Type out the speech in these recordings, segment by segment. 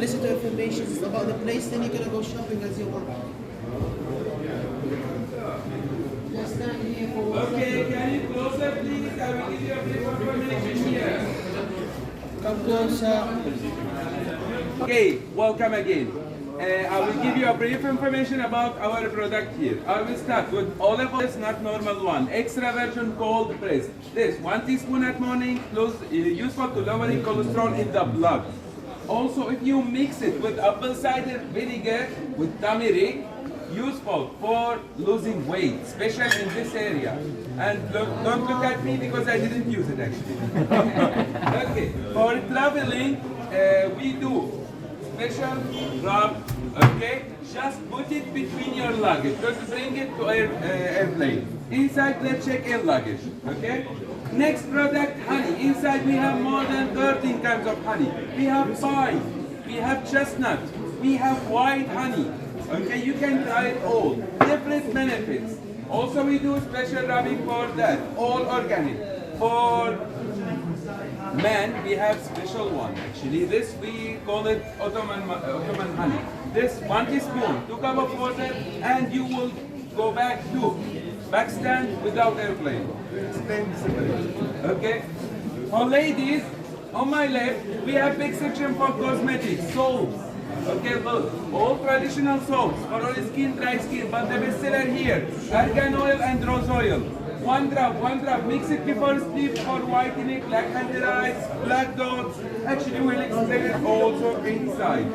listen to information about the place, then you're gonna go shopping as you want. Just stand here for one Okay, second. can you closer please? I will give you a brief information here. Come closer. Okay, welcome again. I will give you a brief information about our product here. I will start with olive oil, not normal one. Extra virgin cold pressed. This 1 teaspoon at morning, useful to lowering cholesterol in the blood. Also, if you mix it with apple cider vinegar with turmeric, useful for losing weight, especially in this area. And don't look at me because I didn't use it actually. Okay, for traveling, we do special rub, okay? Just put it between your luggage. Don't bring it to airplane. Inside, let's check air luggage, okay? Next product, honey. Inside we have more than 13 kinds of honey. We have pine, we have chestnut, we have white honey. Okay, you can try it all. Different benefits. Also, we do special rubbing for that, all organic. For men, we have special one. Actually, this we call it Ottoman honey. This 1 teaspoon, 2 cups of water, and you will go back to back stand without airplane. Explain separate. Okay. For ladies, on my left, we have big section for cosmetics, soaps. Okay, look, all traditional soaps for oily skin, dry skin, but the bestseller here, argan oil and rose oil. 1 drop, mix it before sleep for whitening, black under eyes, black dots. Actually, we'll explain it also inside.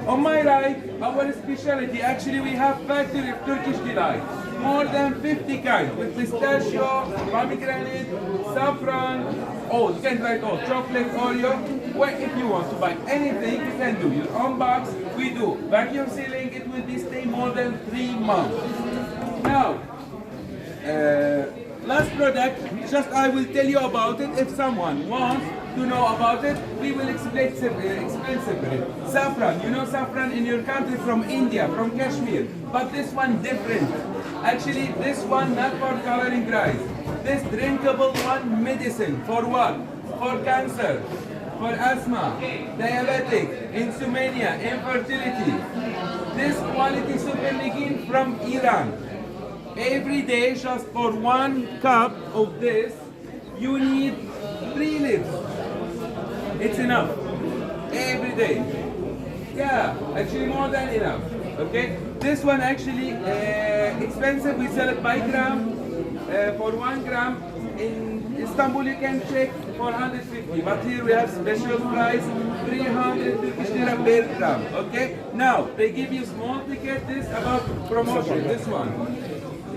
On my right, our specialty, actually we have factory of Turkish delight. More than 50 kinds with pistachio, pomegranate, saffron, oh, you can try it all, chocolate, Oreo. Well, if you want to buy anything, you can do your own box. We do vacuum sealing, it will be stay more than 3 months. Now, last product, just I will tell you about it. If someone wants to know about it, we will explain separate. Saffron, you know saffron in your country from India, from Kashmir, but this one different. Actually, this one not for coloring rice. This drinkable one medicine for what? For cancer, for asthma, diabetic, insomnia, infertility. This quality super legume from Iran. Every day, just for 1 cup of this, you need 3 litres. It's enough. Every day. Yeah, actually more than enough. Okay? This one actually expensive. We sell it by gram. For 1 gram in Istanbul you can check for 150. But here we have special price 300 Turkish lira per gram. Okay? Now they give you small ticket. This about promotion. This one.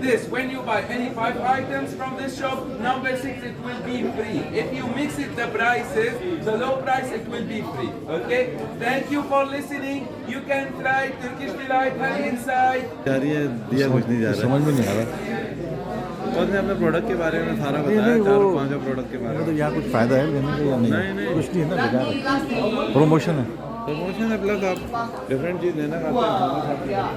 This, when you buy any 5 items from this shop, number 6 it will be free. If you mix it the prices, the low price it will be free. Okay? Thank you for listening. You can try Turkish delight honey inside. दिया कुछ नहीं जा रहा, समझ में नहीं आ रहा। और हमने प्रोडक्ट के बारे में सारा बताया, 4-5 प्रोडक्ट के बारे में। तो यहाँ कुछ फायदा है लेने का या नहीं? कुछ नहीं है ना, बेकार प्रमोशन है। प्रमोशन है प्लस आप डिफरेंट चीज लेना चाहते हैं।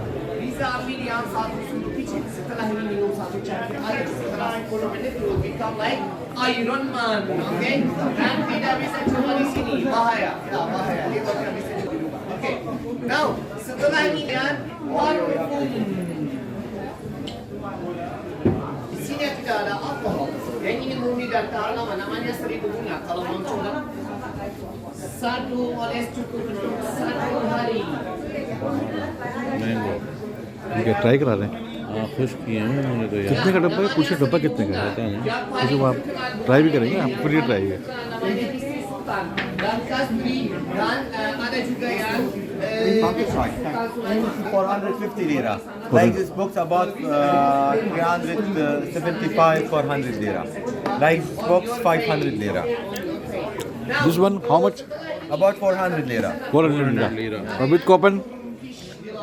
Bisa miliar satu sudut kecil setelah ini minum satu cangkir air setelah 10 menit you will become like Iron Man, okay? Dan tidak bisa cuma di sini, bahaya, ya bahaya. Dia tidak bisa di rumah, okay? Now setelah ini dan parfum. Di sini tidak ada alkohol. Yang ini murni dan ternama, namanya 1000 bunga. Kalau mau coba, 1 oles cukup untuk 1 hari. Mango ठीक है, try करा रहे हैं। हाँ, खुश किए हैं उन्होंने तो यार। कितने का डब्बा है? कुछ डब्बा कितने का है? पता नहीं, कुछ आप ट्राई भी करेंगे, आप फ्री ट्राई है। Package 450 lira. Like this box about 375 400 lira. Like this box 500 lira. This one how much? About 400 lira. 400 lira. और with coupon?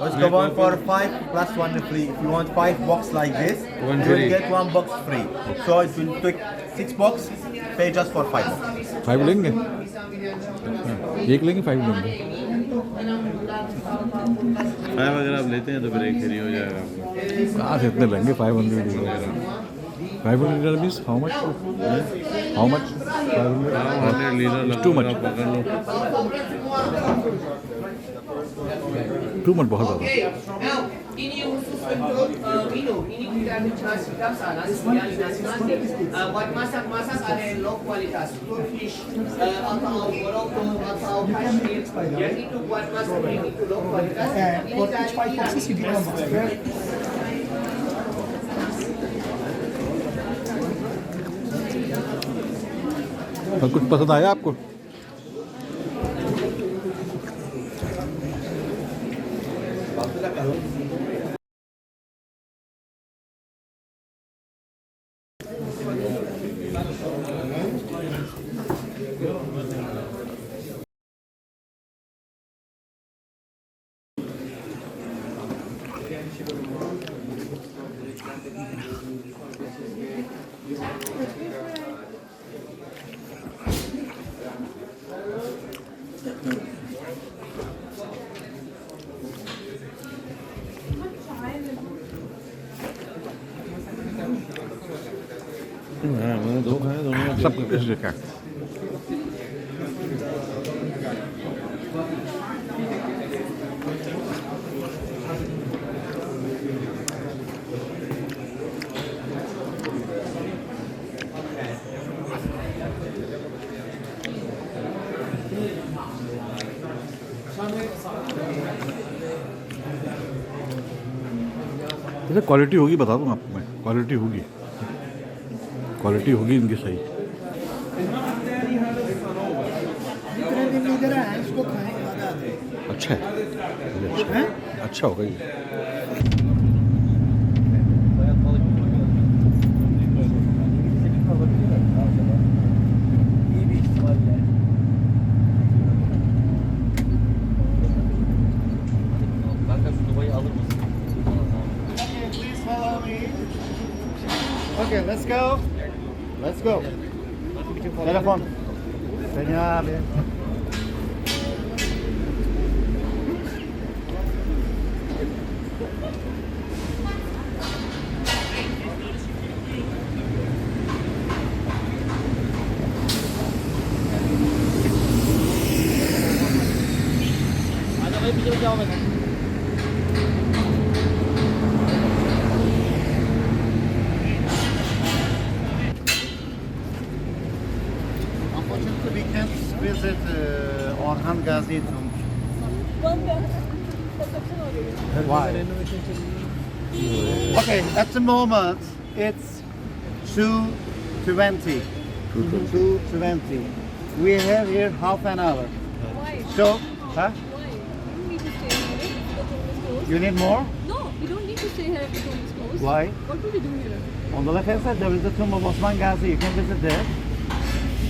Let's go on for 5 plus 1 free. If you want 5 box like this, you will get 1 box free. So it will take 6 box, pay just for 5 box. 5 लेंगे? एक लेंगे 5 लेंगे। 5 अगर आप लेते हैं तो फिर एक फ्री हो जाएगा आपको। कहाँ से इतने लेंगे? 500 lira. 500 lira means how much? How much? 500 lira. Too much. Cuma बहुत ज़्यादा. Okay, now ini khusus untuk minum. Ini kita ada nasi kapsa, nasi biryani, nasi mandi. Buat masak-masak ada yang low kualitas, Turkish atau Morocco atau Kashmir. Yang itu buat masak yang itu low kualitas. Ini dari Iran. और कुछ पसंद आया आपको? मैंने दो खाए दोनों सब कैसे क्या जैसे क्वालिटी होगी बता दूँ आपको मैं क्वालिटी होगी इनकी सही अच्छा है अच्छा होगा ये Okay, let's go. Let's go. Telepon. Beni abi. Unfortunately, we can't visit Orhan Ghazi tomb. Why? Okay, at the moment it's 2:20. 2:20. We have here half an hour. Why? So, huh? Why? You don't need to stay here if the tomb is closed. You need more? No, you don't need to stay here if the tomb is closed. Why? What will we do here? On the left hand side there is the tomb of Osman Ghazi. You can visit there.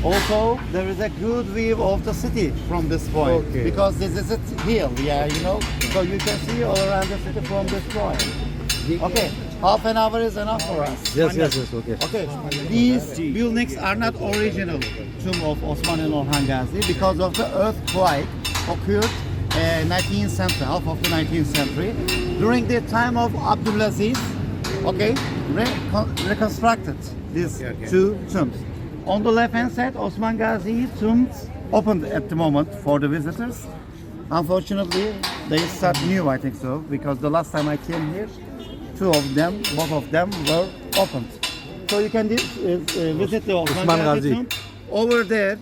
Also, there is a good view of the city from this point. Okay. Because this is a hill, yeah, you know. So you can see all around the city from this point. Okay, half an hour is enough for us. yes okay Okay, these buildings are not original tomb of Osman and Orhan Ghazi because of the earthquake occurred 19th century, half of the 19th century. During the time of Abdulaziz, okay, reconstructed these two tombs. On the left hand side, Osman Ghazi tombs opened at the moment for the visitors. Unfortunately, they start new, I think so, because the last time I came here, both of them were opened. So you can visit the Osman Ghazi tomb. Over there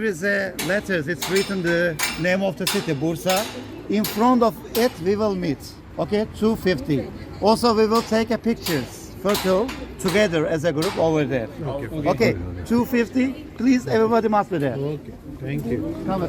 is a letters. It's written the name of the city, Bursa. In front of it, we will meet. Okay, 2:50. Also, we will take a photo together as a group over there. Okay, 2:50. Please, everybody must be there. okay thank you Come.